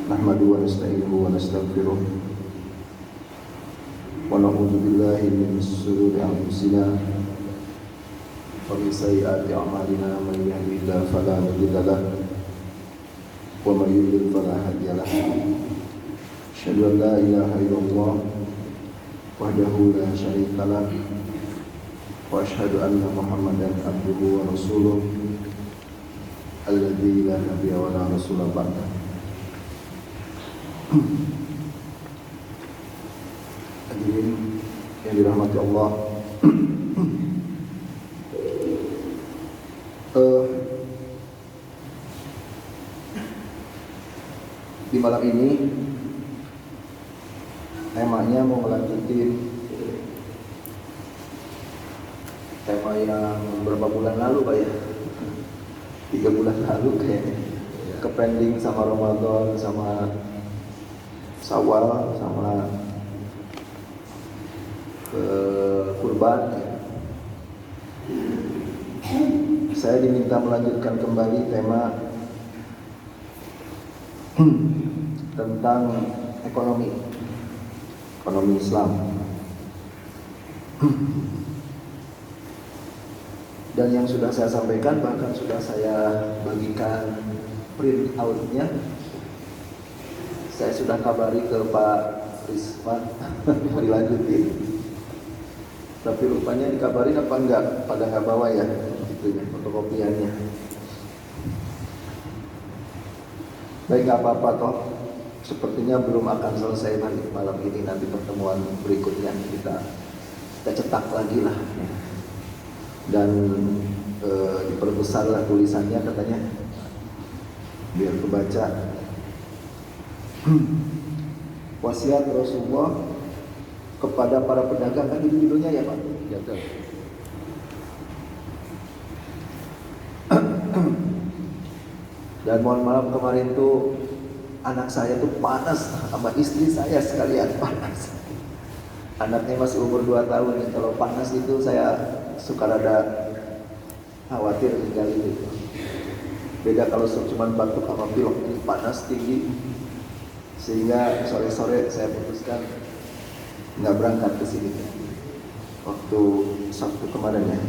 نحمده ونستعينه ونستغفره ونعوذ بالله من شرور أنفسنا ومن سيئات أعمالنا من يهده الله فلا مضل له ومن يضلل فلا هادي له أشهد أن لا إله إلا الله وحده لا شريك له وأشهد أن محمدا عبده ورسوله alladzi la nabiyya wa la rasula ba'da. Hadirin yang dirahmati Allah, di malam ini temanya mau melanjutin tema yang beberapa bulan lalu Pak ya, 3 bulan lalu kayaknya, kepending sama Ramadan, sama Syawal, sama kurban ya. Saya diminta melanjutkan kembali tema tentang ekonomi Islam. Dan yang sudah saya sampaikan, bahkan sudah saya bagikan print out-nya. Saya sudah kabari ke Pak Rizwan mau dilanjutin, tapi rupanya dikabarin apa enggak, pada nggak bawa ya itunya, fotokopiannya. Baik, nggak apa-apa toh, sepertinya belum akan selesai malam ini. Nanti pertemuan berikutnya kita cetak lagi lah. Dan diperbesarlah tulisannya katanya biar kebaca. Wasiat Rasulullah kepada para pedagang, kan itu judulnya ya Pak? Ya, betul. Dan mohon maaf, kemarin tuh anak saya tuh panas sama istri saya sekalian panas. Anaknya masih umur 2 tahun nih. Kalau panas itu saya suka rada khawatir tinggal itu. Beda kalau cuma batuk sama pilek, ini panas tinggi. Sehingga sore-sore saya putuskan nggak berangkat ke sini waktu Sabtu kemarin ya.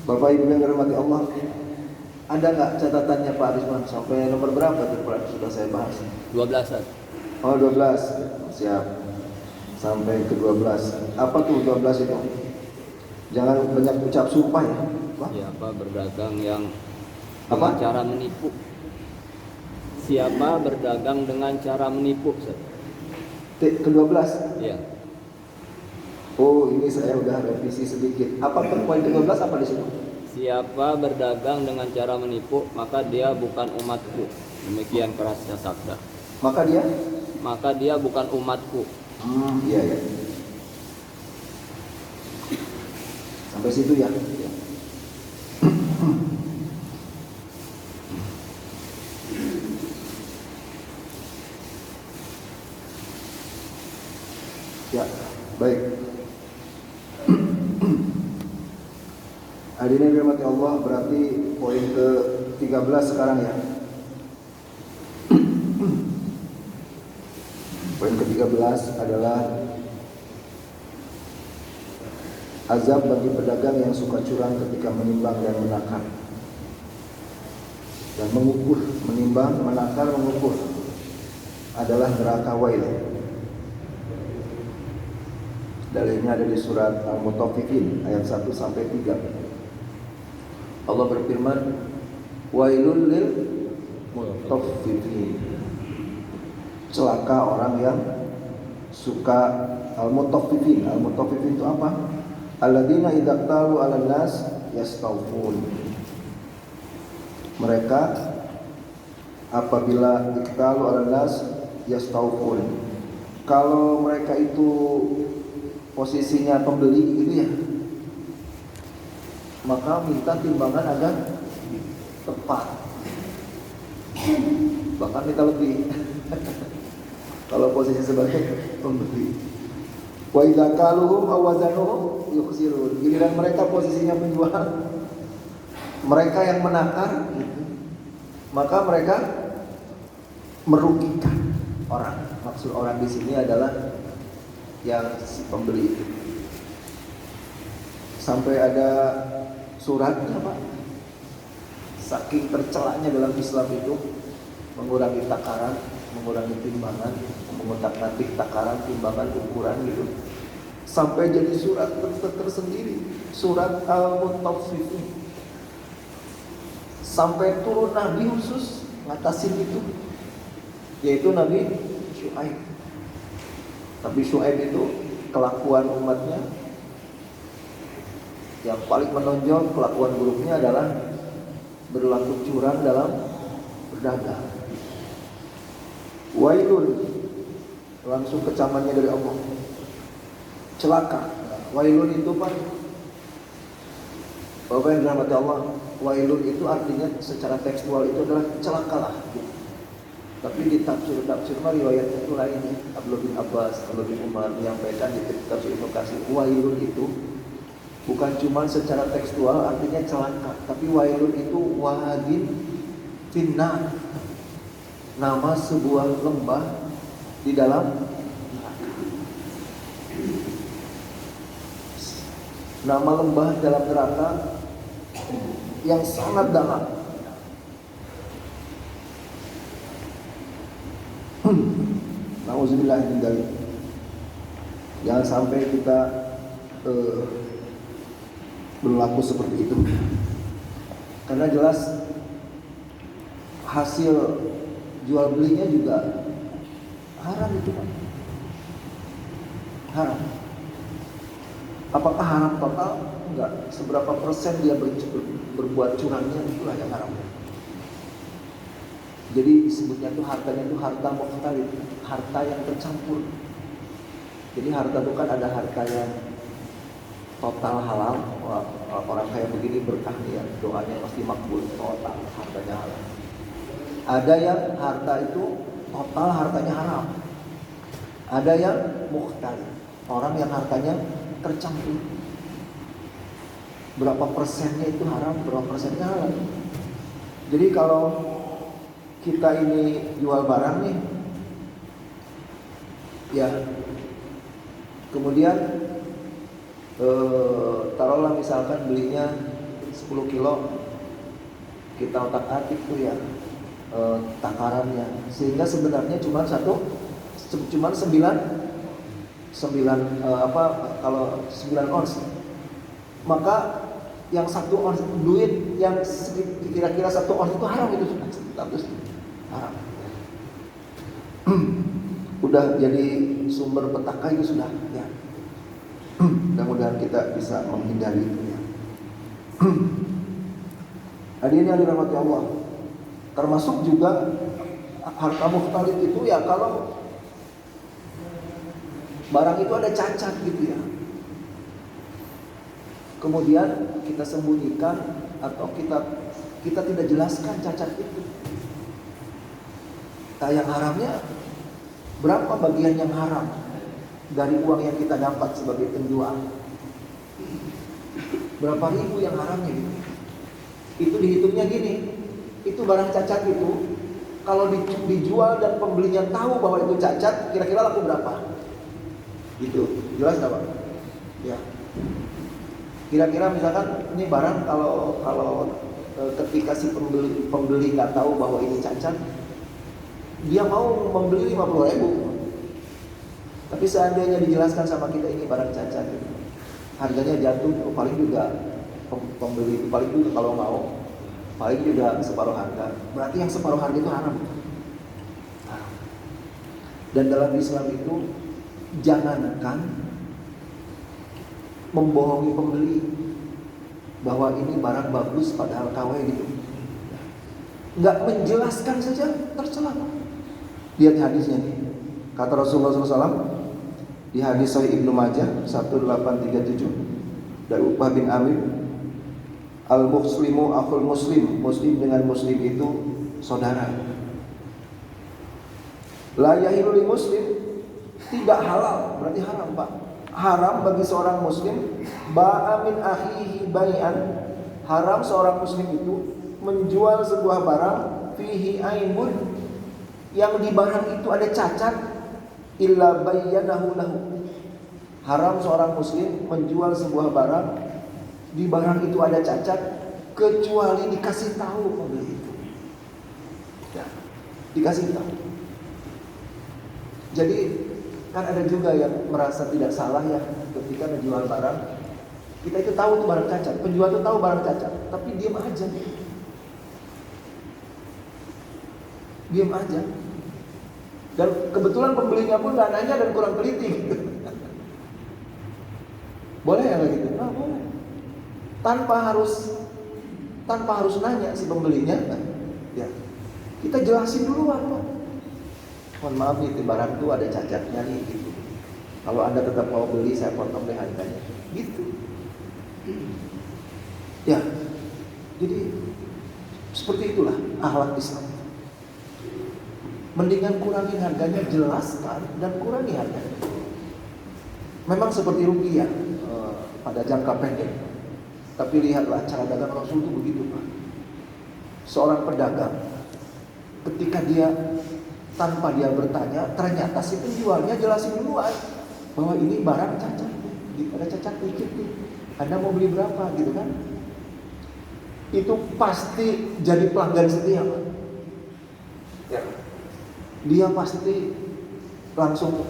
Bapak Ibu yang dirahmati Allah, ada nggak catatannya Pak Rizwan sampai nomor berapa tuh sudah saya bahas? 12-an. Oh 12, siap. Sampai ke 12. Apa tuh 12 itu? Jangan banyak ucap sumpah ya. Siapa berdagang yang apa? dengan cara menipu? Siapa berdagang dengan cara menipu? Ke 12? Iya. Oh, ini saya udah revisi sedikit. Apa tuh poin ke 12 apa di situ? Siapa berdagang dengan cara menipu, maka dia bukan umatku. Demikian kerasnya sabda. Maka dia bukan umatku. Iya ya. Sampai situ ya. Ya, baik. Hadirin yang dirahmati Allah, berarti poin ke-13 sekarang ya. Poin ke-13 adalah azab bagi pedagang yang suka curang ketika menimbang dan menakar dan mengukur. Menimbang, menakar, mengukur adalah neraka wail. Dalilnya ada di surat Al-Mutaffifin ayat 1 sampai 3. Allah berfirman, wailul lil mutaffifin. Celaka orang yang suka al-mutaffifin. Al-mutaffifin itu apa? Alladzina idza qalu 'alan nas yastawfun. Mereka apabila iqtalu 'alan nas yastawfun. Kalau mereka itu posisinya pembeli gitu ya, maka minta timbangan agar tepat. Bahkan minta lebih. Kalau posisi sebagai pembeli. Wa idza qaluhum aw wazanuhum yukhsirun. Giliran mereka posisinya penjual, mereka yang menakar gitu, maka mereka merugikan orang. Maksud orang di sini adalah yang si pembeli itu. Sampai ada suratnya Pak. Saking tercelaknya dalam Islam itu, mengurangi takaran, mengurangi timbangan, mengutak-atik takaran, timbangan, ukuran gitu. Sampai jadi surat tersendiri, surat Al-Mutaffifin. Sampai turun nabi khusus ngatasin itu, yaitu Nabi Syuaib. Nabi Syuaib itu kelakuan umatnya yang paling menonjol, kelakuan buruknya adalah berlaku curang dalam berdagang. Wailun, langsung kecamannya dari Allah. Celaka. Wailun itu Pak, Bapak yang dirahmati Allah, wailun itu artinya secara tekstual itu adalah celakalah. Tapi di tafsir riwayatnya itu lainnya. Abdullah bin Abbas, Abdullah bin Umar menyampaikan di tafsir Ibnu Katsir, wailun itu bukan cuma secara tekstual artinya celaka, tapi wailun itu wadin finnar, nama sebuah lembah di dalam neraka. Nama lembah dalam neraka yang sangat dalam. Nauzubillah min dzalik. Jangan sampai kita berlaku seperti itu. Karena jelas hasil jual belinya juga haram itu Pak. Haram. Apakah haram total? Enggak. Seberapa persen dia berbuat curangnya, itulah yang haram. Jadi disebutnya itu hartanya itu harta mukhtalif, harta yang tercampur. Jadi harta itu kan ada harta yang total halal. Wah, orang kayak begini berkah nih ya, doanya pasti makbul, total hartanya halal. Ada yang harta itu total hartanya haram. Ada yang mukhtalif, orang yang hartanya tercampur. Berapa persennya itu haram, berapa persennya halal. Jadi kalau kita ini jual barang nih, ya, kemudian taruhlah misalkan belinya 10 kilo, kita otak-atik tuh ya takarannya, sehingga sebenarnya cuma 9 ons, maka yang 1 ons duit yang kira-kira 1 ons itu haram, itu sudah status haram. Udah jadi sumber petaka itu sudah ya. Mudah-mudahan kita bisa menghindari itu ya. Hadirin yang dirahmati Allah, termasuk juga harta mukhtalif itu ya kalau barang itu ada cacat gitu ya, kemudian kita sembunyikan atau kita tidak jelaskan cacat itu. Nah, yang haramnya berapa bagian yang haram dari uang yang kita dapat sebagai penjual? Berapa ribu yang haramnya gitu? Itu dihitungnya gini, itu barang cacat itu kalau dijual dan pembelinya tahu bahwa itu cacat, kira-kira laku berapa? Gitu, jelas nggak Pak? Ya. Kira-kira misalkan ini barang kalau ketika si pembeli nggak tahu bahwa ini cacat, dia mau membeli 50.000. Tapi seandainya dijelaskan sama kita ini barang cacat, harganya jatuh, paling juga pembeli itu paling juga kalau mau paling juga separuh harga. Berarti yang separuh harga itu haram. Dan dalam Islam itu jangankan membohongi pembeli bahwa ini barang bagus padahal KW gitu, nggak menjelaskan saja tercela. Lihat hadisnya nih, kata Rasulullah SAW di hadis Sahih Ibnu Majah 1837 dari Uqbah bin Amir, al-muslimu akhul muslim, muslim dengan muslim itu saudara. La yahilu li muslim, tidak halal, berarti haram Pak. Haram bagi seorang muslim ba'a min akhihi bai'an, haram seorang muslim itu menjual sebuah barang fihi aibun, yang di barang itu ada cacat, illa bayyanahu lahu. Haram seorang muslim menjual sebuah barang, di barang itu ada cacat, kecuali dikasih tahu pembeli itu. Ya, dikasih tahu. Jadi kan ada juga yang merasa tidak salah ya ketika menjual barang. Kita itu tahu itu barang cacat, penjual itu tahu barang cacat, tapi diam aja. Diam aja. Dan kebetulan pembelinya pun nggak nanya dan kurang teliti. Boleh ya kayak gitu? Nah, boleh. Tanpa harus nanya si pembelinya, ya kita jelasin dulu apa. Mohon maaf nih, barang itu ada cacatnya nih gitu. Kalau Anda tetap mau beli, saya potong deh harganya. Gitu. Ya, jadi seperti itulah akhlak Islam. Mendingan kurangi harganya, jelaskan dan kurangi harganya. Memang seperti rupiah pada jangka pendek. Tapi lihatlah cara dagang Rasul itu begitu, Pak. Seorang pedagang ketika dia tanpa dia bertanya, ternyata si penjualnya jelasin duluan bahwa ini barang cacat, ada cacat dikit nih. Anda mau beli berapa gitu kan? Itu pasti jadi pelanggan setia, Pak. Ya. Dia pasti langsung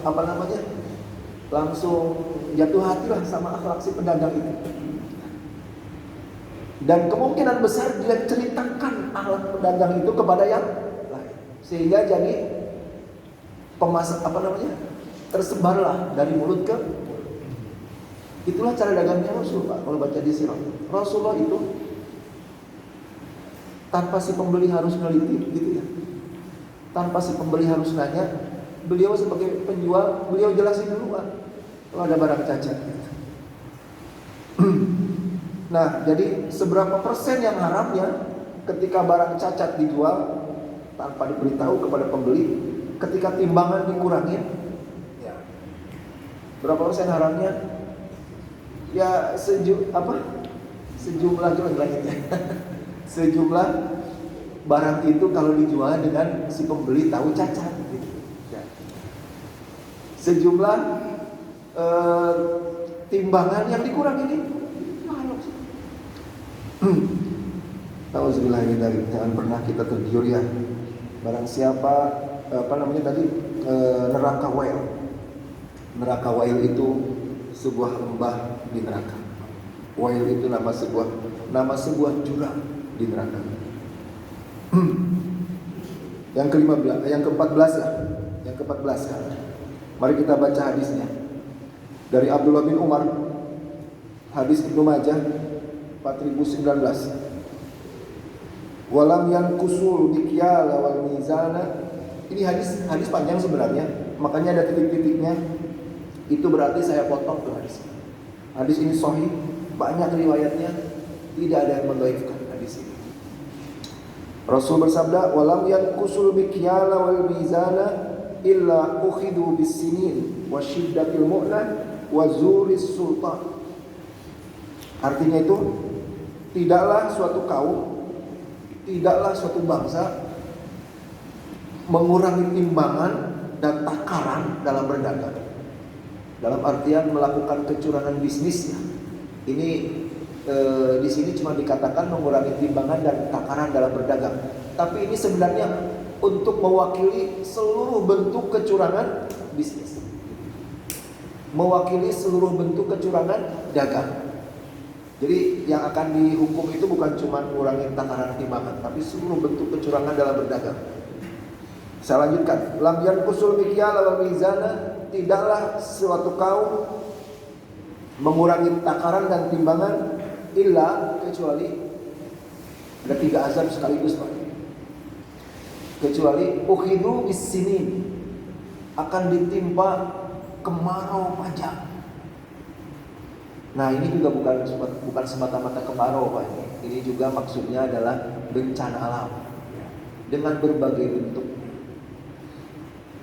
langsung jatuh hati lah sama akhlak si pedagang itu. Dan kemungkinan besar dia ceritakan akhlak pedagang itu kepada yang lain, sehingga jadi tersebarlah dari mulut ke mulut. Itulah cara dagangnya Rasul, Pak. Kalau baca di sirah, Rasulullah itu tanpa si pembeli harus neliti gitu ya, tanpa si pembeli harus nanya, beliau sebagai penjual, beliau jelasin dulu, Pak, kalau ada barang cacat gitu. Nah, jadi seberapa persen yang haramnya ketika barang cacat dijual tanpa diberitahu kepada pembeli, ketika timbangan dikurangin, ya, berapa persen haramnya? Ya sejumlah sejumlah barang itu kalau dijual dengan si pembeli tahu cacat gitu. Ya. Sejumlah timbangan yang dikurangin itu. Jangan pernah kita tergiur ya. Barang siapa neraka Wail. Neraka Wail itu sebuah lembah di neraka. Wail itu nama sebuah jurang di neraka. Yang ke-14 ya. Yang ke-14 kan. Mari kita baca hadisnya. Dari Abdullah bin Umar, hadis Ibnu Majah 4019. Walam yankusul mikyala wal mizana. Ini hadis panjang sebenarnya, makanya ada titik-titiknya. Itu berarti saya potong tuh hadis. Hadis ini sahih, banyak riwayatnya, tidak ada yang mendhaifkan hadis ini. Rasul bersabda, walam yankusul mikyala wal mizana illa ukhidu bis-sinin wa syiddatil mu'nah wa zuris sultan. Artinya itu, tidaklah suatu kaum, tidaklah suatu bangsa mengurangi timbangan dan takaran dalam berdagang. Dalam artian melakukan kecurangan bisnisnya. Ini di sini cuma dikatakan mengurangi timbangan dan takaran dalam berdagang. Tapi ini sebenarnya untuk mewakili seluruh bentuk kecurangan bisnis. Mewakili seluruh bentuk kecurangan dagang. Jadi yang akan dihukum itu bukan cuma mengurangi takaran timbangan, tapi seluruh bentuk kecurangan dalam berdagang. Saya lanjutkan. Lam yanqusul mikyala wal mizana, tidaklah suatu kaum mengurangi takaran dan timbangan illa, kecuali ada 3 azab sekaligus, Pak. Kecuali ukhidu bis-sinin, akan ditimpa kemarau panjang. Nah, ini juga bukan semata-mata kemarau, Pak. Ini juga maksudnya adalah bencana alam dengan berbagai bentuk.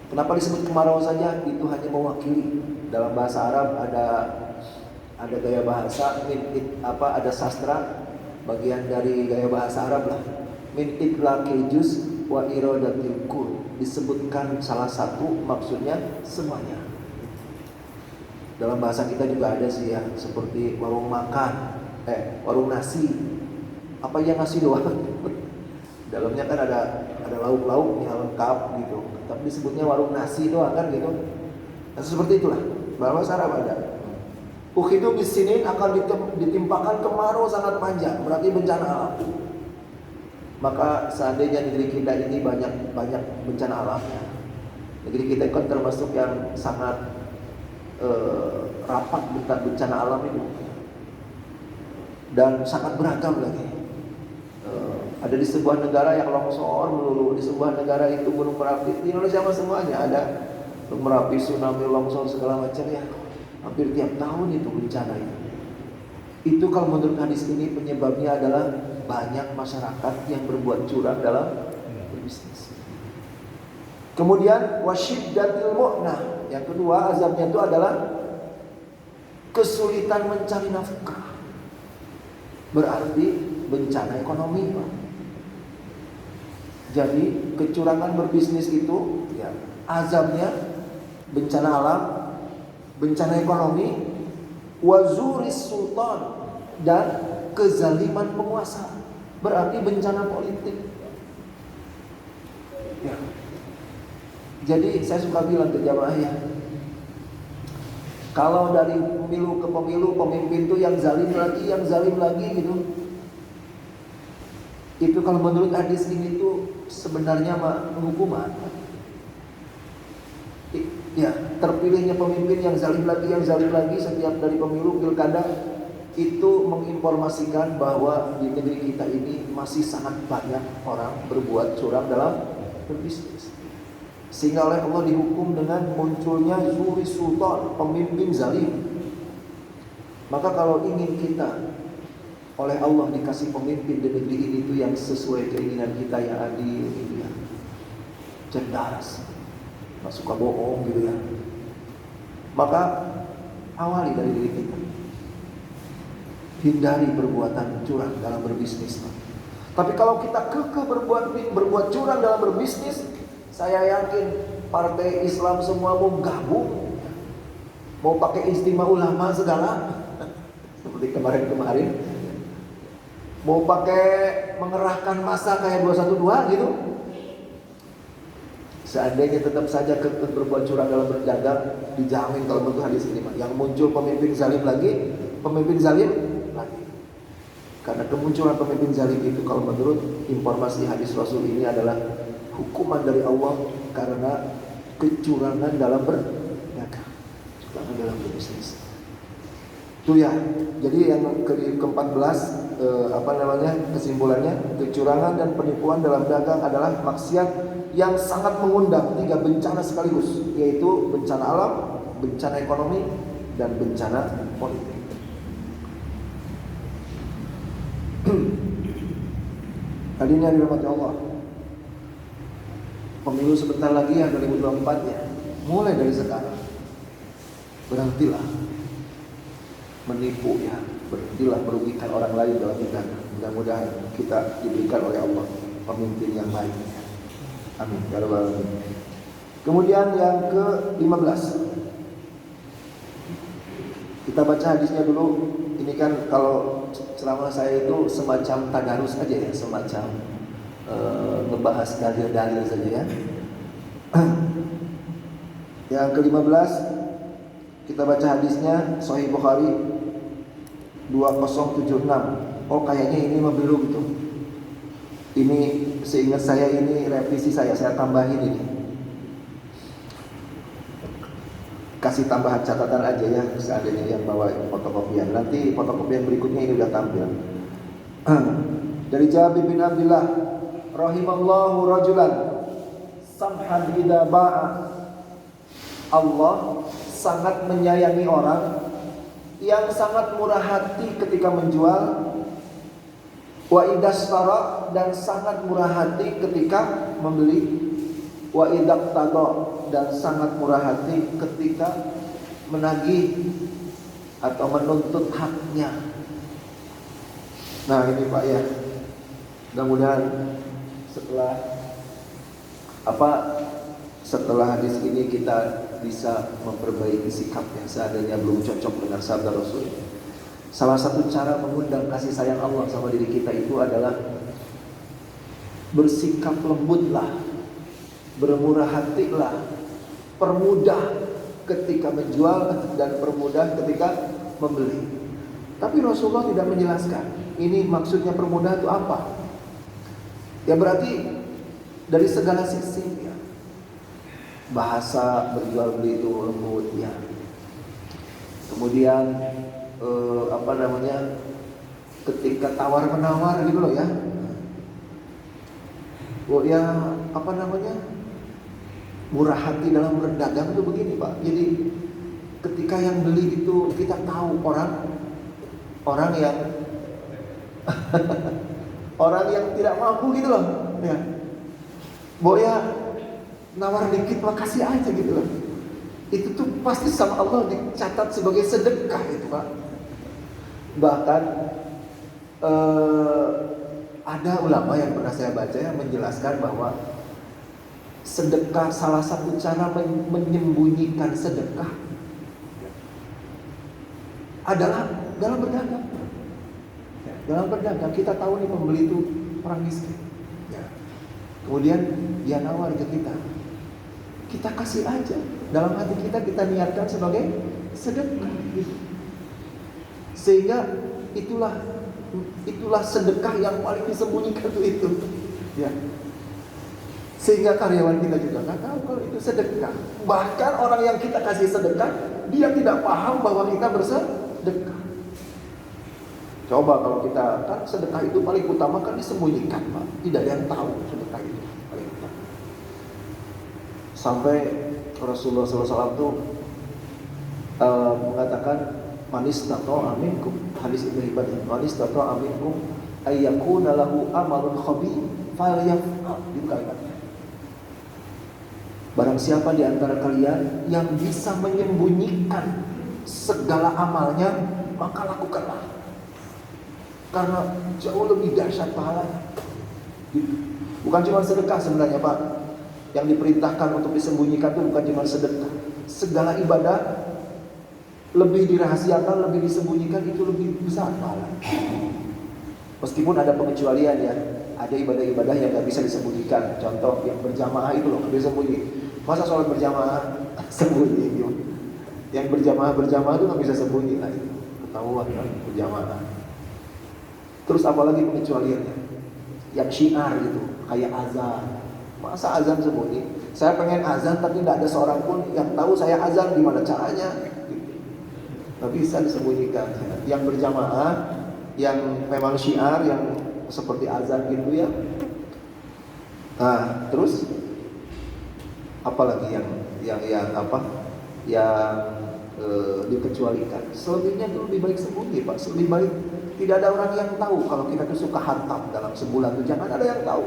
Kenapa disebut kemarau saja? Itu hanya mewakili. Dalam bahasa Arab ada gaya bahasa, ada sastra bagian dari gaya bahasa Arab lah. Min itlaqil juz wa iradatil kull, disebutkan salah satu maksudnya semuanya. Dalam bahasa kita juga ada sih ya, seperti warung makan, warung nasi. Apa ya nasi doang? Dalamnya kan ada lauk-lauknya lengkap gitu. Tapi disebutnya warung nasi doang kan gitu. Nah, seperti itulah. Bahasa Arab ada. Ukhidu bisinin akan ditimpakan kemarau sangat panjang, berarti bencana alam. Maka seandainya negeri kita ini banyak bencana alamnya. Negeri kita kan termasuk yang sangat rapat bencana alam itu, dan sangat beragam lagi. Ada di sebuah negara yang longsor melulu, di sebuah negara itu gunung Merapi. Di Indonesia mah semuanya ada gunung Merapi, tsunami, longsor segala macam ya. Hampir tiap tahun itu bencana itu. Itu kalau menurut hadis ini penyebabnya adalah banyak masyarakat yang berbuat curang dalam berbisnis. Kemudian wasyiddatil mu'nah. Yang kedua azabnya itu adalah kesulitan mencari nafkah. Berarti bencana ekonomi, Pak. Jadi kecurangan berbisnis itu ya, azabnya bencana alam, bencana ekonomi, wazuris sultan, dan kezaliman penguasa. Berarti bencana politik. Ya. Jadi saya suka bilang ke jamaah ya, kalau dari pemilu ke pemilu pemimpin itu yang zalim lagi gitu. Itu kalau menurut hadis ini tuh sebenarnya hukuman. Ya, terpilihnya pemimpin yang zalim lagi setiap dari pemilu pilkada itu menginformasikan bahwa di negeri kita ini masih sangat banyak orang berbuat curang dalam berbisnis. Sehingga oleh Allah dihukum dengan munculnya zuri sultan, pemimpin zalim. Maka kalau ingin kita oleh Allah dikasih pemimpin di negeri ini tuh yang sesuai keinginan kita, yang adil gitu ya, cerdas, nggak suka bohong gitu ya, maka awali dari diri kita. Hindari perbuatan curang dalam berbisnis. Tapi kalau kita kekeh berbuat curang dalam berbisnis, saya yakin partai Islam semua mau gabung, mau pakai istimewa ulama segala, seperti kemarin, mau pakai mengerahkan massa kayak 212 gitu. Seandainya tetap saja kekeh berbuat curang dalam berdagang, dijamin kalau menurut hadis ini, yang muncul pemimpin zalim lagi. Karena kemunculan pemimpin zalim itu kalau menurut informasi hadis Rasul ini adalah hukuman dari Allah karena kecurangan dalam berdagang, kecurangan dalam berbisnis. Itu ya. Jadi yang ke-14 kesimpulannya, kecurangan dan penipuan dalam dagang adalah maksiat yang sangat mengundang 3 bencana sekaligus, yaitu bencana alam, bencana ekonomi, dan bencana politik. Hadirin yang dirahmati Allah, pemilu sebentar lagi ya, 2024 ya. Mulai dari sekarang berhentilah menipu ya, berhentilah merugikan orang lain dalam negara. Mudah-mudahan kita diberikan oleh Allah pemimpin yang baik. Amin ya rabbal alamin. Kemudian yang ke-15, kita baca hadisnya dulu. Ini kan kalau selama saya itu semacam tadarus aja ya, semacam ngebahas dalil-dalil saja ya. Yang ke-15 kita baca hadisnya Sahih Bukhari 2076. Oh kayaknya ini mah belum gitu. Ini seingat saya ini revisi saya tambahin ini. Kasih tambahan catatan aja ya, seandainya yang bawa fotokopian. Nanti fotokopian berikutnya ini udah tampil. Dari Jabir bin Abdullah, rahimallahu rajulan samhan idza ba'a. Allah sangat menyayangi orang yang sangat murah hati ketika menjual, wa idastara, dan sangat murah hati ketika membeli, wa idaqtada, dan sangat murah hati ketika menagih atau menuntut haknya. Nah ini Pak ya, mudah-mudahan setelah hadis ini kita bisa memperbaiki sikap yang seandainya belum cocok dengan sabda Rasul. Salah satu cara mengundang kasih sayang Allah sama diri kita itu adalah bersikap lembutlah, bermurah hatilah, permudah ketika menjual dan permudah ketika membeli. Tapi Rasulullah tidak menjelaskan ini maksudnya permudah itu apa. Ya berarti dari segala sisi ya. Bahasa berjual beli itu lembut ya. Kemudian ketika tawar menawar gitu loh ya. Murah hati dalam berdagang itu begini Pak. Jadi ketika yang beli itu kita tahu orang yang orang yang tidak mampu gitu loh ya. Nawar dikit makasih aja gitu loh. Itu tuh pasti sama Allah dicatat sebagai sedekah itu Pak. Bahkan ada ulama yang pernah saya baca yang menjelaskan bahwa sedekah, salah satu cara menyembunyikan sedekah adalah dalam berdagang. Dalam berdagang kita tahu nih pembeli itu orang miskin. Kemudian dia nawar ke kita kasih aja. Dalam hati kita niatkan sebagai sedekah gitu. Sehingga itulah sedekah yang paling disembunyikan itu ya. Sehingga karyawan kita juga nggak tahu kalau itu sedekah. Bahkan orang yang kita kasih sedekah, dia tidak paham bahwa kita bersedekah. Coba kalau kita, kan sedekah itu paling utama kan disembunyikan Pak. Tidak ada yang tahu sedekah itu paling utama. Sampai Rasulullah SAW itu mengatakan manis tato aminkum, hadis Ibnu Hibban, manis tato aminkum ayyakuna lahu amalun khabir falyaf'al, itu kalimatnya. Barang siapa di antara kalian yang bisa menyembunyikan segala amalnya, maka lakukanlah. Karena jauh lebih dahsyat pahalanya. Bukan cuma sedekah sebenarnya Pak. Yang diperintahkan untuk disembunyikan itu bukan cuma sedekah. Segala ibadah lebih dirahasiakan, lebih disembunyikan itu lebih besar pahalanya. Meskipun ada pengecualian ya. Ada ibadah-ibadah yang gak bisa disembunyikan. Contoh yang berjamaah itu loh, bisa sembunyi. Masa sholat berjamaah sembunyi gitu. Yang berjamaah itu gak bisa sembunyi lah itu. Ketahuan kan berjamaah. Terus apalagi pengecualiannya? Yang syiar gitu, kayak azan. Masa azan sembunyi? Saya pengen azan tapi tidak ada seorang pun yang tahu saya azan, gimana caranya? Nggak bisa disembunyikan. Yang berjamaah, yang memang syiar, yang seperti azan gitu ya. Nah, terus apalagi yang dikecualikan? Selebihnya itu lebih baik sembunyi Pak. Lebih baik tidak ada orang yang tahu kalau kita tuh suka hantam dalam sebulan itu, jangan ada yang tahu.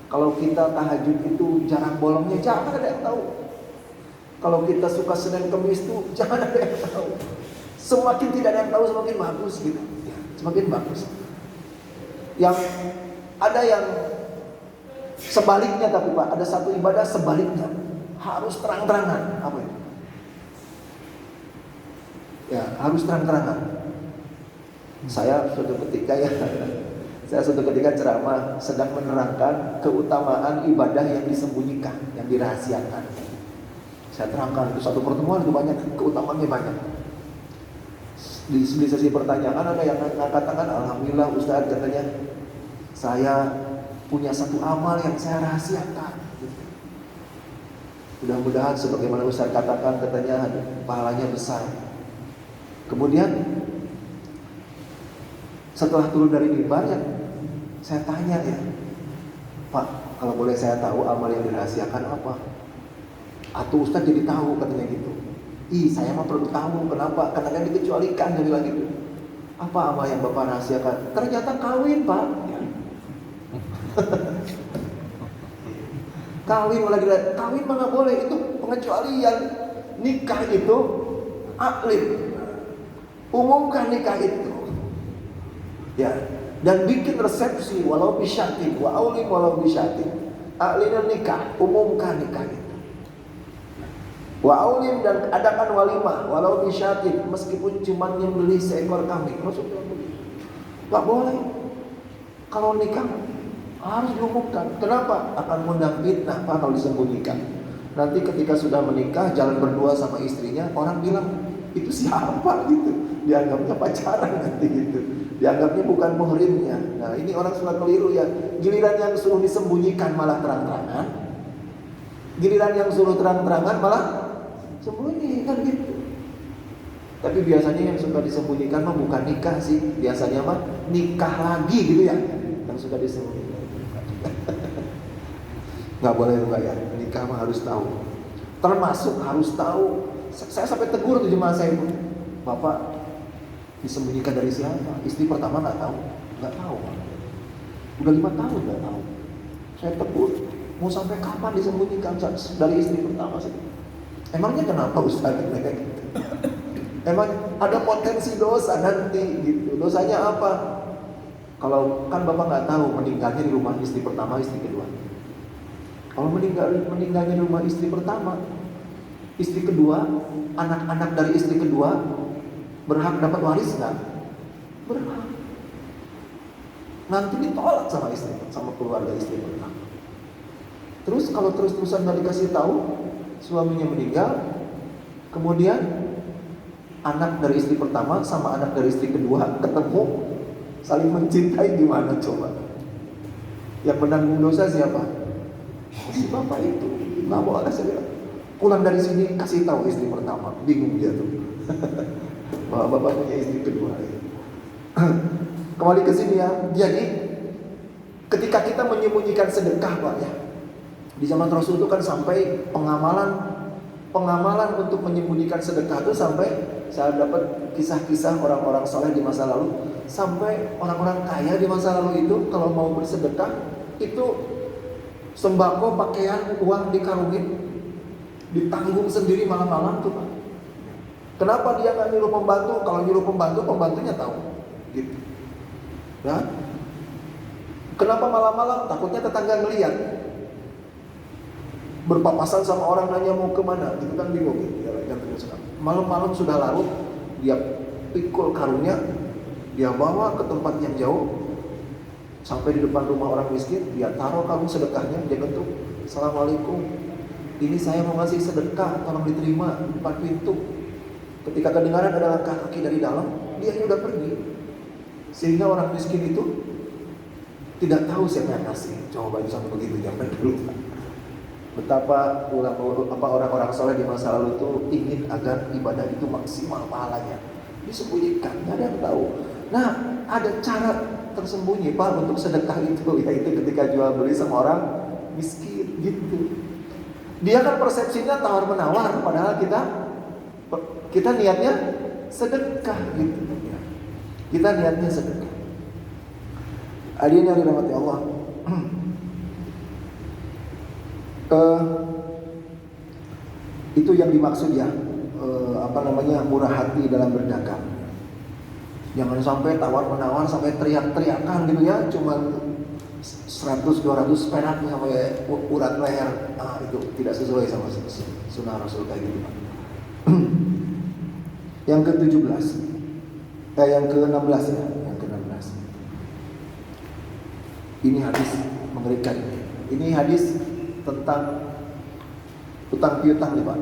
Kalau kita tahajud itu jarang bolongnya, jangan ada yang tahu. Kalau kita suka Senin Kemis itu jangan ada yang tahu. Semakin tidak ada yang tahu semakin bagus gitu. Ya, semakin bagus. Yang ada yang sebaliknya tapi Pak, ada satu ibadah sebaliknya. Harus terang-terangan. Apa itu? Ya, harus terang-terangan. Saya suatu ketika ceramah sedang menerangkan keutamaan ibadah yang disembunyikan, yang dirahasiakan. Saya terangkan itu satu pertemuan itu banyak keutamaannya banyak. Di sesi pertanyaan ada yang angkat tangan, alhamdulillah Ustaz katanya saya punya satu amal yang saya rahasiakan. Mudah-mudahan sebagaimana Ustaz katakan katanya pahalanya besar. Kemudian setelah turun dari mimbar ya, saya tanya ya, Pak, kalau boleh saya tahu amal yang dirahasiakan apa? Atau Ustaz jadi tahu katanya gitu. Saya mah perlu tahu kenapa? Karena kan dikecualikan dia bilang gitu. Apa amal yang Bapak rahasiakan? Ternyata kawin Pak. Kawin mana boleh, itu pengecualian. Nikah itu aklim. Umumkan nikah itu. Ya, dan bikin resepsi walau bisyatin, wa aulim walau bisyatin. A'lina nikah, umumkan nikah itu. Wa aulim, dan adakan walimah walau bisyatin, meskipun cuma nyembelih seekor kambing. Maksudnya begitu. Enggak boleh. Kalau nikah harus diumumkan. Kenapa? Akan mengundang fitnah Pak kalau disembunyikan. Nanti ketika sudah menikah, jalan berdua sama istrinya, orang bilang, itu siapa gitu. Dianggapnya pacaran nanti gitu. Dianggapnya bukan muhrimnya. Nah, ini orang suka keliru ya. Giliran yang suruh disembunyikan malah terang-terangan. Giliran yang suruh terang-terangan malah sembunyi, kan gitu. Tapi biasanya yang suka disembunyikan mah bukan nikah sih. Biasanya mah nikah lagi gitu ya. Yang suka disembunyikan. Nggak boleh ya. Nikah mah harus tahu. Termasuk harus tahu. Saya sampai tegur tuh jemaah saya itu. Bapak disembunyikan dari siapa? Istri pertama nggak tahu. Nggak tahu. Udah 5 tahun nggak tahu. Saya tegur. Mau sampai kapan disembunyikan dari istri pertama sih? Emangnya kenapa Ustaz? Emang ada potensi dosa nanti gitu. Dosanya apa? Kalau kan Bapak nggak tahu meninggalnya di rumah istri pertama, istri kedua. Kalau meninggalnya di rumah istri pertama, istri kedua, anak-anak dari istri kedua berhak dapat waris nggak? Berhak. Nanti ditolak sama keluarga istri pertama. Terus kalau terus-terusan nggak dikasih tahu, suaminya meninggal, kemudian anak dari istri pertama sama anak dari istri kedua ketemu, saling mencintai, gimana coba? Yang menanggung dosa siapa? Si bapak itu. Nggak mau ada saya bilang, pulang dari sini kasih tahu istri pertama. Bingung dia tuh. Bahwa bapak punya istri kedua. Kembali ke sini ya. Jadi ketika kita menyembunyikan sedekah Pak ya, di zaman Rasul itu kan sampai pengamalan untuk menyembunyikan sedekah itu sampai saya dapat kisah-kisah orang-orang soleh di masa lalu, sampai orang-orang kaya di masa lalu itu kalau mau bersedekah itu sembako, pakaian, uang dikarungin, ditanggung sendiri malam-malam tuh Pak. Kenapa dia nggak nyuruh pembantu? Kalau nyuruh pembantu, pembantunya tahu, gitu. Ya? Kenapa malam-malam? Takutnya tetangga ngeliat. Berpapasan sama orang nanya mau kemana, itu kan bingung gitu. Malam-malam sudah larut, dia pikul karungnya, dia bawa ke tempat yang jauh, sampai di depan rumah orang miskin, dia taruh karung sedekahnya, dia ketuk, Assalamualaikum, ini saya mau ngasih sedekah, tolong diterima, depan pintu. Ketika kedengaran ada langkah kaki dari dalam, dia udah pergi, sehingga orang miskin itu tidak tahu siapa yang ngasih. Coba sampai begitu zaman dulu. Betapa orang-orang soleh di masa lalu itu ingin agar ibadah itu maksimal pahalanya, disembunyikan, nggak ada yang tahu. Nah, ada cara tersembunyi Pak untuk sedekah itu, yaitu ketika jual beli sama orang miskin gitu. Dia kan persepsinya tawar menawar, padahal kita niatnya sedekah gitu. Kita niatnya sedekah. Hadirin yang dirahmati Allah. Itu yang dimaksud ya, murah hati dalam berdagang. Jangan sampai tawar menawar sampai teriak-teriakan gitu ya, cuman 100-200 perak sampai urat leher. Itu tidak sesuai sama sunnah Rasul kayak gitu. Yang ke-17, yang ke-16 ya, yang ke-16. Ini hadis mengerikan. Ini hadis tentang utang piutang nih Pak.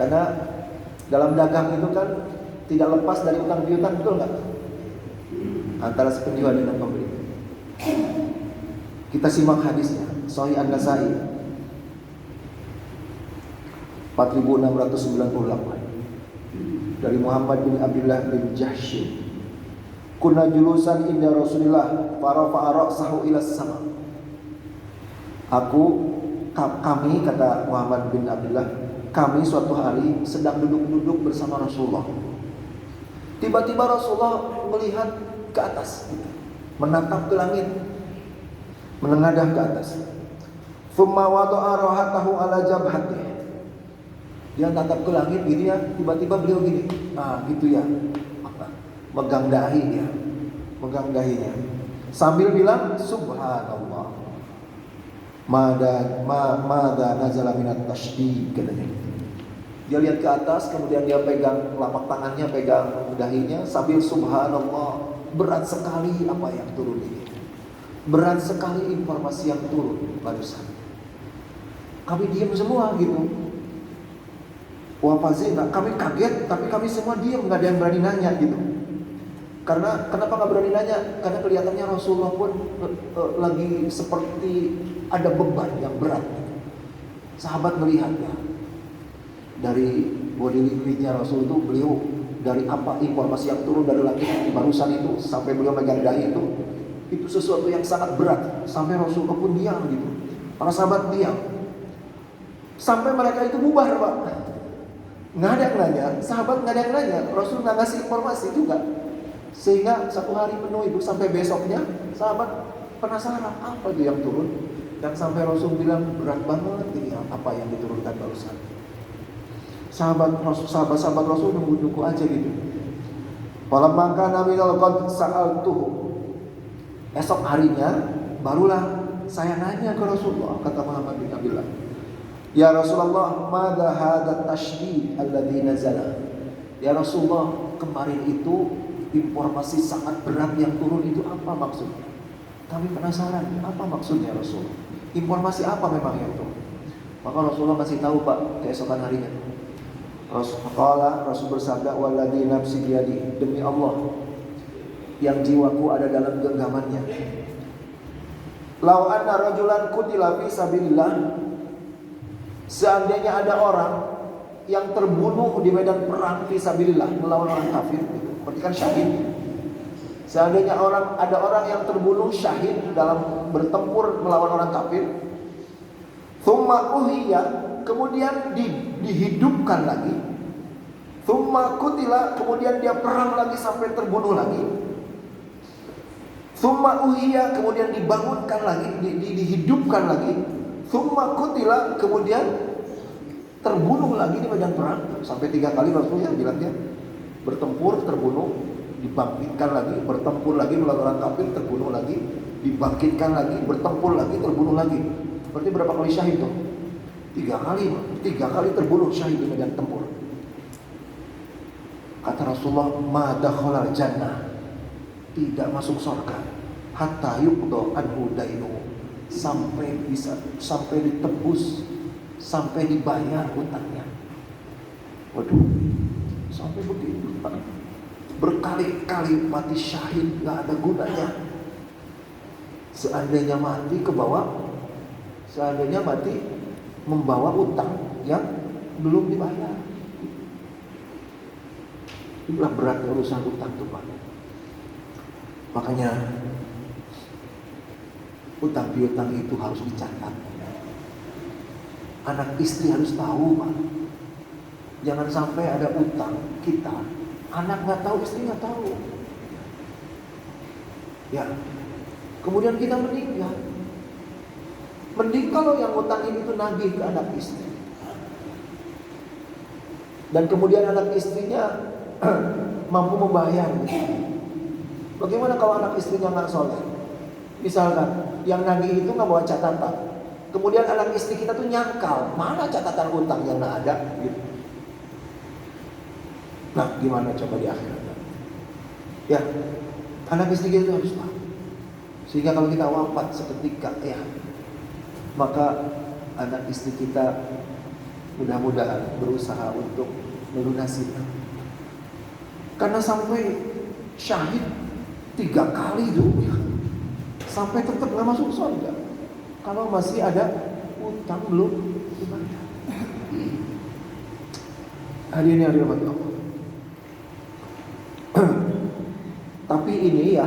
Karena dalam dagang itu kan tidak lepas dari utang piutang, betul nggak? Antara si penjual dan pembeli. Kita simak hadisnya, Sahih An-Nasai 4698 dari Muhammad bin Abdullah bin Jahsy. Kunna julusan inda Rasulillah farafa'a ra'sahu ila sama. Kami, kata Muhammad bin Abdullah, kami suatu hari sedang duduk-duduk bersama Rasulullah. Tiba-tiba Rasulullah melihat ke atas, menatap ke langit, menengadah ke atas. Thumma wada'a rahatahu ala jabhatihi. Dia tatap ke langit gini ya, tiba-tiba beliau gini. Gitu ya. Megang dahi dia. pegang dahinya sambil bilang subhanallah. Mada nazala minat tashdid katanya. Dia lihat ke atas, kemudian dia pegang telapak tangannya, pegang dahinya sambil subhanallah. Berat sekali apa yang turun ini. Berat sekali informasi yang turun barusan. Kami diam semua gitu. Wafazina, kami kaget, tapi kami semua diam, nggak ada yang berani nanya gitu. Karena kenapa nggak berani nanya? Karena kelihatannya Rasulullah pun lagi seperti ada beban yang berat. Sahabat melihatnya dari body language-nya Rasul itu, beliau dari apa informasi yang turun dari langit barusan itu sampai beliau megang dahi itu sesuatu yang sangat berat. Sampai Rasulullah pun diam gitu. Para sahabat diam. Sampai mereka itu bubar, Pak. Nggak ada yang nanya, sahabat nggak ada yang nanya, Rasul nggak ngasih informasi juga. Sehingga satu hari penuh itu sampai besoknya sahabat penasaran apa itu yang turun. Dan sampai Rasul bilang berat banget ini apa yang diturunkan barusan. Sahabat Rasul nunggu aja gitu. Falamma kana minal qad sa'altuhu. Esok harinya barulah saya nanya ke Rasulullah, kata Muhammad bin Abdullah. Ya Rasulullah, madza hadat tashdid alladzi nazala? Ya Rasulullah, kemarin itu informasi sangat berat yang turun itu apa maksudnya? Kami penasaran, apa maksudnya Rasul? Informasi apa memang yang turun? Maka Rasulullah masih tahu, Pak, keesokan harinya. Rasul bersabda, walladzi nafsi biyadi, demi Allah yang jiwaku ada dalam genggamannya. Lau anna rajulan qutila fi sabilillah, seandainya ada orang yang terbunuh di medan perang fi sabilillah melawan orang kafir, berarti kan syahid. Seandainya ada orang yang terbunuh syahid dalam bertempur melawan orang kafir, thumma uhiya, kemudian dihidupkan lagi, thumma qutila, kemudian dia perang lagi sampai terbunuh lagi, thumma uhiya, kemudian dibangunkan lagi, dihidupkan lagi, thumma qutila, kemudian terbunuh lagi di medan perang. Sampai 3 kali Rasulullah bilangnya, bertempur, terbunuh, dibangkitkan lagi, bertempur lagi melawan orang kafir, terbunuh lagi, dibangkitkan lagi, bertempur lagi, terbunuh lagi. Berarti berapa kali syahid tuh? 3 kali, 3 kali terbunuh syahid di medan tempur. Kata Rasulullah, ma dakhala jannah, tidak masuk surga hatta yuqda anhu dainu, sampai ditebus, sampai dibayar hutangnya. Waduh, sampai begitu, Pak. Berkali-kali mati syahid gak ada gunanya. Seandainya mati ke bawah, seandainya mati membawa utang yang belum dibayar. Itulah beratnya urusan utang itu, Pak. Makanya utang piutang itu harus dicatat. Anak istri harus tahu, Pak. Jangan sampai ada utang kita, anak nggak tahu, istri nggak tahu. Ya, kemudian kita meninggal. Mending kalau yang ngutangin itu nagih ke anak istri. Dan kemudian anak istrinya mampu membayar. Bagaimana kalau anak istrinya nggak soleh? Misalkan yang nagih itu nggak bawa catatan. Kemudian anak istri kita tuh nyangkal, mana catatan utang yang nggak ada gitu. Nah, gimana coba di akhirat? Ya, anak istri kita itu harus tahu. Sehingga kalau kita wafat seketika, ya, maka anak istri kita mudah-mudahan berusaha untuk melunasi. Karena sampai syahid 3 kali itu, ya, sampai tetap nggak masuk surga. Kalau masih ada utang belum dibayar. Hadirin yang dirahmati Allah. Tapi ini ya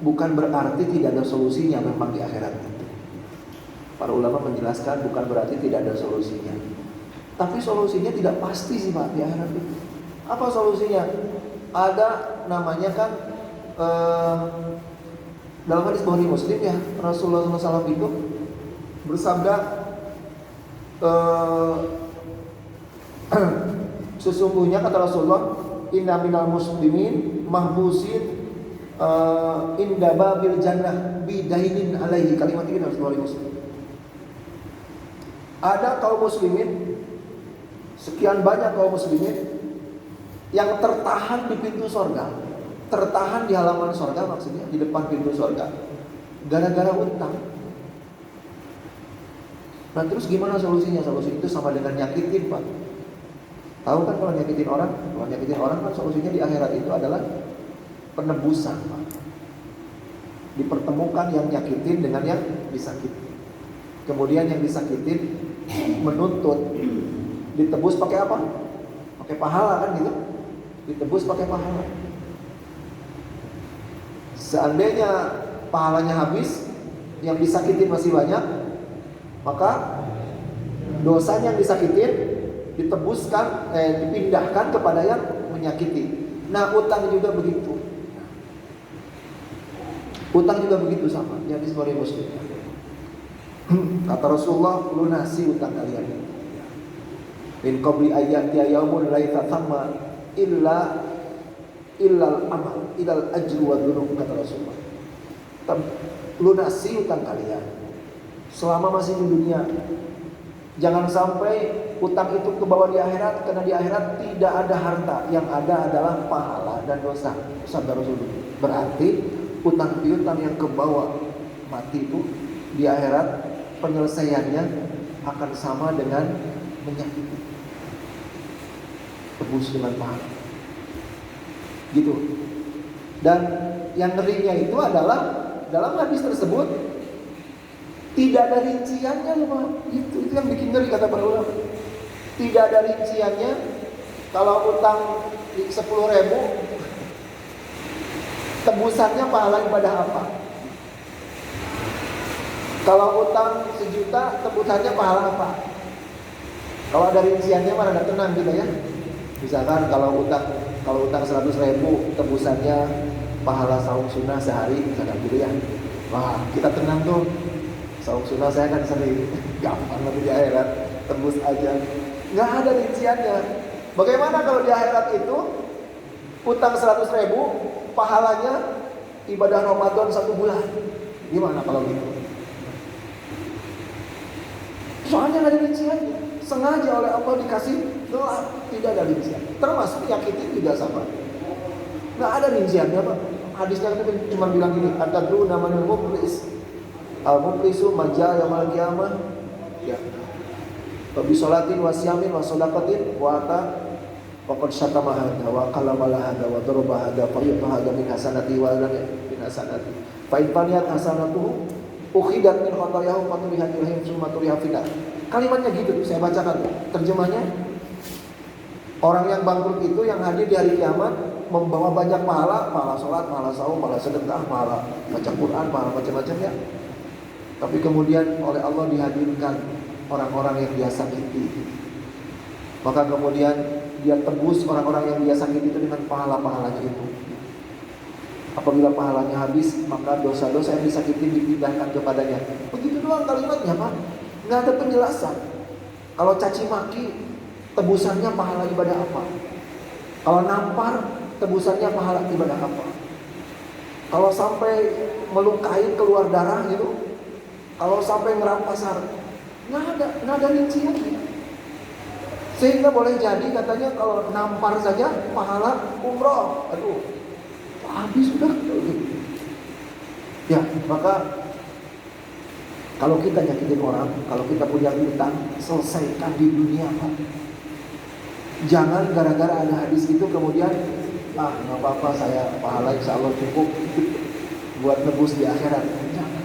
bukan berarti tidak ada solusinya memang di akhirat itu. Para ulama menjelaskan bukan berarti tidak ada solusinya. Tapi solusinya tidak pasti sih, Pak, di akhirat itu. Apa solusinya? Ada namanya kan dalam hadis Bukhari Muslim ya, Rasulullah SAW itu bersabda, sesungguhnya kata Rasulullah, inna minal muslimin mahbusin inda babil jannah bidainin alaihi. Kalimat ini harus Bukhari Muslim. Ada kaum muslimin, sekian banyak kaum muslimin yang tertahan di pintu sorga, tertahan di halaman sorga, maksudnya di depan pintu sorga, gara-gara utang. Nah terus gimana solusinya? Solusi itu sama dengan nyakitin, Pak. Tahu kan kalau nyakitin orang? Kalau nyakitin orang kan solusinya di akhirat itu adalah penebusan, Pak. Dipertemukan yang nyakitin dengan yang disakiti. Kemudian yang disakitin menuntut, ditebus pakai apa? Pakai pahala kan gitu? Ditebus pakai pahala. Seandainya pahalanya habis, yang disakitin masih banyak, maka dosanya yang disakitin ditebuskan, dipindahkan kepada yang menyakiti. Nah utang juga begitu. Utang juga begitu sama. Yang disebut Muslim. Kata Rasulullah, lunasi utang kalian. Min qabli ayati yaumun la yatamma illal amal, illal ajru wa dzunub, kata Rasulullah. Lunasi utang kalian selama masih di dunia. Jangan sampai utang itu kebawa di akhirat, karena di akhirat tidak ada harta, yang ada adalah pahala dan dosa. Sabda Rasulullah. Berarti utang piutang yang kebawa mati itu di akhirat penyelesaiannya akan sama dengan menyakiti, tebus dengan pahala. Gitu. Dan yang ngerinya itu adalah dalam hadis tersebut tidak ada rinciannya loh, Pak. Itu yang bikin ngeri kata para ulama. Tidak ada rinciannya. Kalau utang 10.000, tebusannya pahala ibadah apa? Kalau utang 1 juta, tebusannya pahala apa? Kalau ada rinciannya mana ada tenang gitu ya. Misalkan kalau utang 100.000, tebusannya pahala saum sunnah sehari, misalkan gitu ya. Wah, kita tenang tuh. Saum sunnah saya kan sering, gampang lebih di akhirat, tebus aja. Nggak ada rinciannya. Bagaimana kalau di akhirat itu utang 100.000, pahalanya ibadah Ramadan 1 bulan? Gimana kalau gitu? Soalnya nggak ada rinciannya. Sengaja oleh Allah dikasih gelap, tidak ada rincian. Termasuk nyakitin juga sama. Nggak ada rinciannya, Pak. Hadisnya itu cuma bilang gini, atadru namanul muflis. Al-muflisu majal yaumil qiyamah. Ya. Bi sholatin wa siyamin wa shadaqatin wa ata faqad syatama hadza wa qalama hadza wa daraba hadza fa yutahada min hasanati wa lam min hasanati. Fa in faniyat hasanatuhu ukhidat min khotoyahu faturihat ilahim summa turihat fidah. Kalimatnya gitu, saya bacakan terjemahnya. Orang yang bangkrut itu yang hadir di hari kiamat membawa banyak pahala, pahala sholat, pahala saum, pahala sedekah, pahala baca Quran, pahala macam-macam ya. Tapi kemudian oleh Allah dihadirkan orang-orang yang dia sakiti. Maka kemudian dia tebus orang-orang yang dia sakiti itu dengan pahala-pahalanya itu. Apabila pahalanya habis, maka dosa-dosa yang disakiti dipindahkan kepadanya. Begitu doang kalimatnya, Pak. Nggak ada penjelasan. Kalau caci maki, tebusannya pahala ibadah apa? Kalau nampar, tebusannya pahala ibadah apa? Kalau sampai melukai keluar darah gitu, kalau sampai ngerampas harta, nggak ada rinciannya. Sehingga boleh jadi katanya kalau nampar saja pahala umroh. Aduh, habis sudah. Ya, maka kalau kita nyakitin orang, kalau kita punya utang, selesaikan di dunia, Pak. Jangan gara-gara ada hadis itu kemudian nggak apa-apa, saya pahala insya Allah cukup buat nebus di akhirat. Jangan.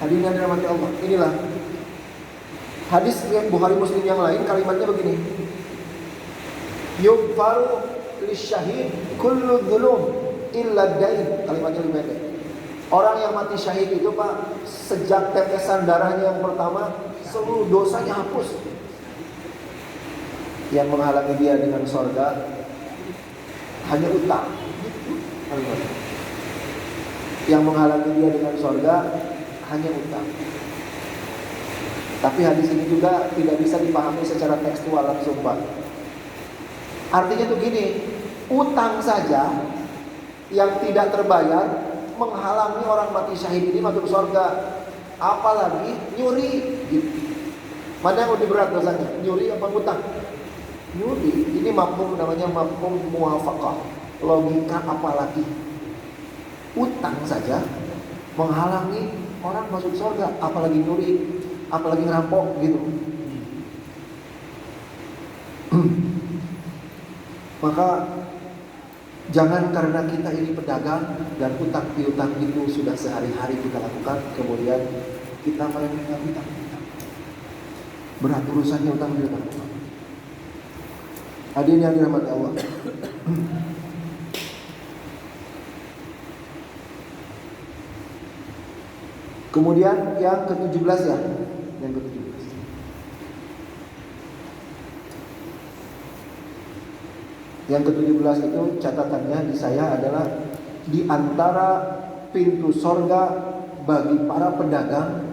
Hadirin yang dirahmati Allah, inilah hadis Bukhari Muslim yang lain, kalimatnya begini. Yughfaru lisyahid kullu dzulum illa dain. Kalimatnya lebih pendek. Orang yang mati syahid itu, Pak, sejak tetesan darahnya yang pertama, seluruh dosanya hapus. Yang menghalangi dia dengan sorga hanya utang. Yang menghalangi dia dengan sorga hanya utang. Tapi hadis ini juga tidak bisa dipahami secara tekstual langsung, Pak. Artinya tuh gini, utang saja yang tidak terbayar menghalangi orang mati syahid ini masuk surga. Apalagi nyuri gitu. Mana yang lebih berat dosanya? Nyuri apa ngutang? Nyuri. Ini mafhum, namanya mafhum muwafaqah. Logika apalagi. Utang saja menghalangi orang masuk surga, apalagi nyuri, apalagi ngerampok gitu. Maka jangan karena kita ini pedagang dan utang piutang itu sudah sehari-hari kita lakukan, kemudian kita malah utang. Berat urusannya utang piutang. Hadirin yang dirahmati Allah. Kemudian yang ke-17 ya, yang ke-17. Yang ke-17 itu catatannya di saya adalah di antara pintu sorga bagi para pedagang,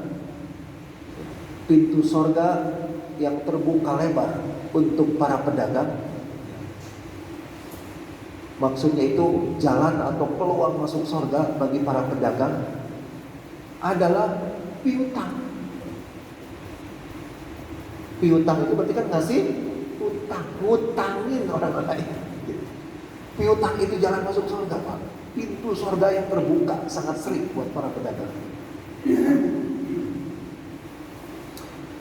pintu sorga yang terbuka lebar untuk para pedagang. Maksudnya itu jalan atau peluang masuk sorga bagi para pedagang adalah piutang. Piutang itu berarti kan ngasih utang, ngutangin orang lain. Piutang itu jalan masuk surga, Pak. Pintu surga yang terbuka sangat sering buat para pedagang.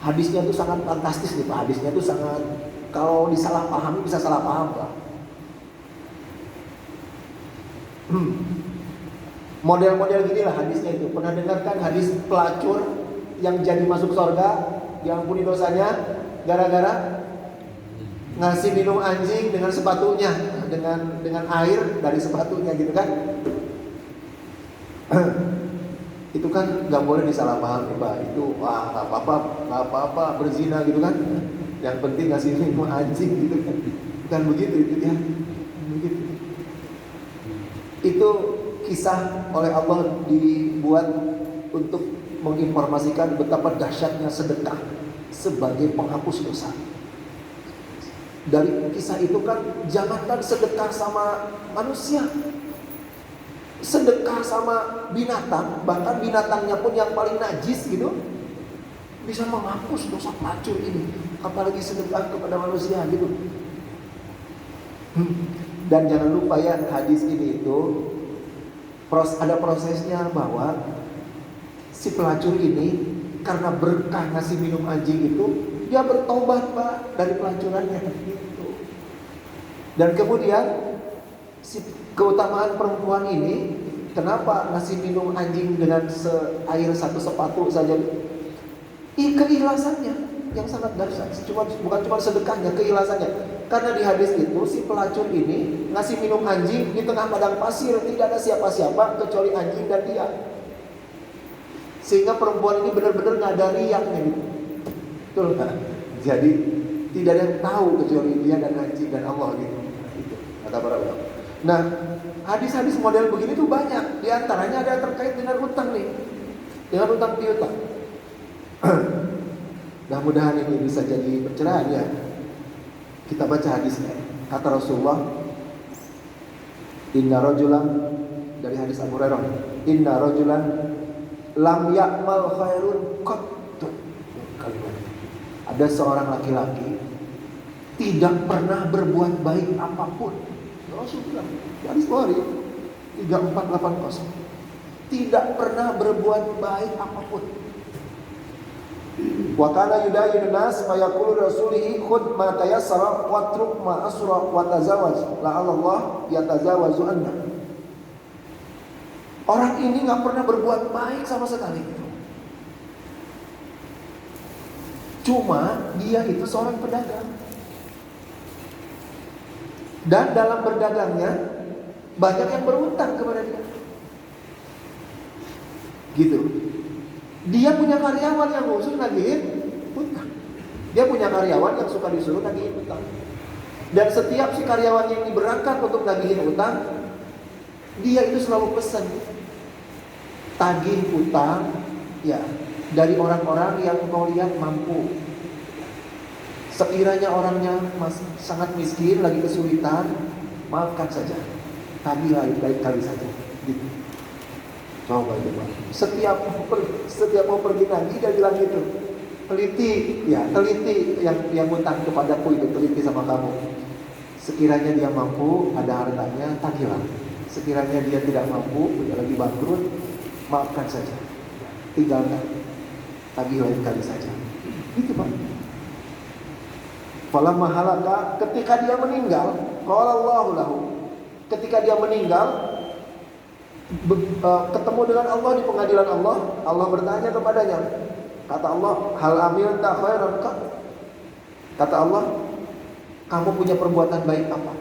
Hadisnya itu sangat fantastis nih, Pak. Hadisnya itu sangat, kalau disalah pahami bisa salah paham, Pak. Model-model gini lah hadisnya itu. Pernah dengarkan hadis pelacur yang jadi masuk surga, diampuni dosanya gara-gara ngasih minum anjing dengan sepatunya, dengan air dari sepatunya gitu kan? Itu kan nggak boleh disalahpahami, Pak. Itu wah nggak apa-apa berzina gitu kan? Yang penting ngasih minum anjing gitu kan? Bukan begitu itu ya? Begitu. Itu kisah oleh Allah dibuat untuk menginformasikan betapa dahsyatnya sedekah sebagai penghapus dosa. Dari kisah itu kan jangankan sedekah sama manusia, sedekah sama binatang, bahkan binatangnya pun yang paling najis gitu bisa menghapus dosa pelacur ini, apalagi sedekah kepada manusia gitu. Dan jangan lupa ya, hadis ini itu ada prosesnya, bahwa si pelacur ini karena berkah ngasih minum anjing itu, dia bertobat, Pak, dari pelacurannya gitu. Dan kemudian si keutamaan perempuan ini, kenapa ngasih minum anjing dengan air satu sepatu saja? Keikhlasannya yang sangat dahsyat. Bukan cuma sedekahnya, keikhlasannya. Karena di hadis itu si pelacur ini ngasih minum anjing di tengah padang pasir, tidak ada siapa-siapa kecuali anjing dan dia. Sehingga perempuan ini benar-benar nggak ada riaknya gitu. Betul kan? Jadi tidak ada yang tahu kecuali dia dan anjing dan Allah gitu. Itu kata para ulama. Nah, hadis-hadis model begini tuh banyak. Di antaranya ada terkait dengan utang nih, dengan utang piutang. Mudah-mudahan ini bisa jadi pencerahan ya. Kita baca hadisnya. Kata Rasulullah, inna rajulan, dari hadis Abu Hurairah, inna rajulan lam ya'mal khairun qattu. Ada seorang laki-laki tidak pernah berbuat baik apapun. Rasulullah, hadis Bukhari 3480. Tidak pernah berbuat baik apapun. Wa kana yudayyun nas fa yaqulu rasulihi khudh ma tayassara wa truk ma asra wa tazawwaj la'alla Allah yatazawazu anna. Orang ini enggak pernah berbuat baik sama sekali. Cuma dia itu seorang pedagang. Dan dalam berdagangnya banyak yang berutang kepada dia. Gitu. Dia punya karyawan yang khusus nagihin utang. Dia punya karyawan yang suka disuruh nagihin utang. Dan setiap si karyawan yang berangkat untuk nagihin utang, dia itu selalu pesan tagih utang ya dari orang-orang yang kau lihat mampu. Sekiranya orangnya masih sangat miskin, lagi kesulitan, maafkan saja. tagih lain kali saja. Gitu. Coba itu Pak. Setiap mau pergi nagih dia bilang gitu. Teliti yang utang kepadaku itu, teliti sama kamu. Sekiranya dia mampu, ada hartanya, tagihlah. Sekiranya dia tidak mampu, dia lagi bangkrut, maafkan saja. Tinggalkan. Tagih lain kali saja. Gitu Pak. Falamma halaka, ketika dia meninggal, qala Allahu lahu. Ketika dia meninggal, ketemu dengan Allah di pengadilan Allah, Allah bertanya kepadanya. Kata Allah, hal amilta khairan qat? Kata Allah, kamu punya perbuatan baik apa?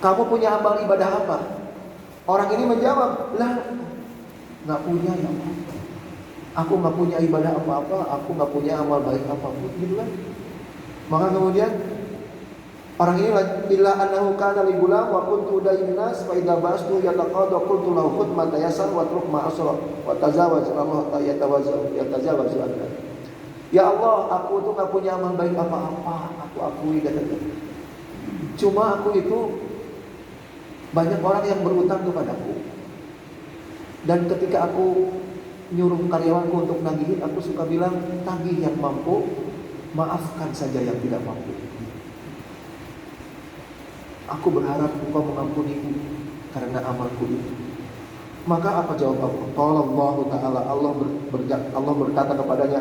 Kamu punya amal ibadah apa? Orang ini menjawab, lah, nggak punya ya Allah. Aku nggak punya ibadah apa-apa, aku nggak punya amal baik apapun, gitu kan? Maka kemudian orang ini illa annahu kana li gulam wa kuntu udayyun nas fa idza bastu yataqadu qultu lahu khudh ma tayassar wa truk ma asra wa tazawwaj Allah yatazawwaju anka. Ya Allah, aku tuh enggak punya amal baik apa-apa, aku akui katanya. Cuma aku itu banyak orang yang berutang kepadaku. Dan ketika aku nyuruh karyawanku untuk nagih, aku suka bilang tagih yang mampu, maafkan saja yang tidak mampu. Aku berharap engkau mengampuniku karena amalku itu. Maka apa jawab Allah? Qala Allah Ta'ala, Allah berkata kepadanya,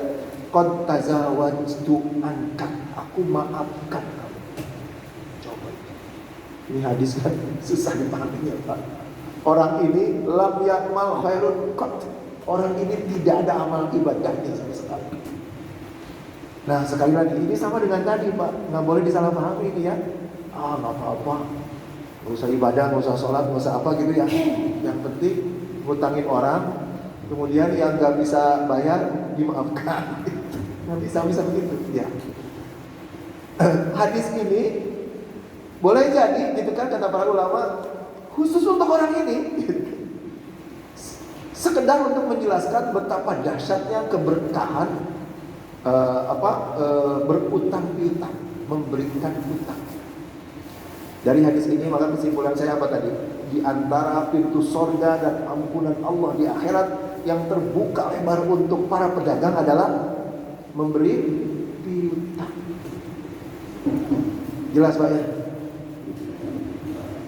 qad tazawwajtu anka, aku maafkan kamu. Coba. Ini hadis kan susah dipahaminya Pak. Orang ini lam yakmal khairun qat. Orang ini tidak ada amal ibadahnya sama sekali. Nah sekali lagi ini sama dengan tadi Pak, nggak boleh disalahpahami ini ya. Nggak apa-apa, nggak usah ibadah, nggak usah sholat, nggak usah apa gitu ya. Yang penting ngutangin orang, kemudian yang nggak bisa bayar dimaafkan. Nggak bisa begitu ya. Hadis ini boleh jadi gitu kan kata para ulama, khusus untuk orang ini. Sekedar untuk menjelaskan betapa dahsyatnya keberkahan berutang piutang, memberikan utang. Dari hadis ini maka kesimpulan saya apa tadi? Di antara pintu surga dan ampunan Allah di akhirat yang terbuka lebar untuk para pedagang adalah memberi piutang. Jelas Pak ya?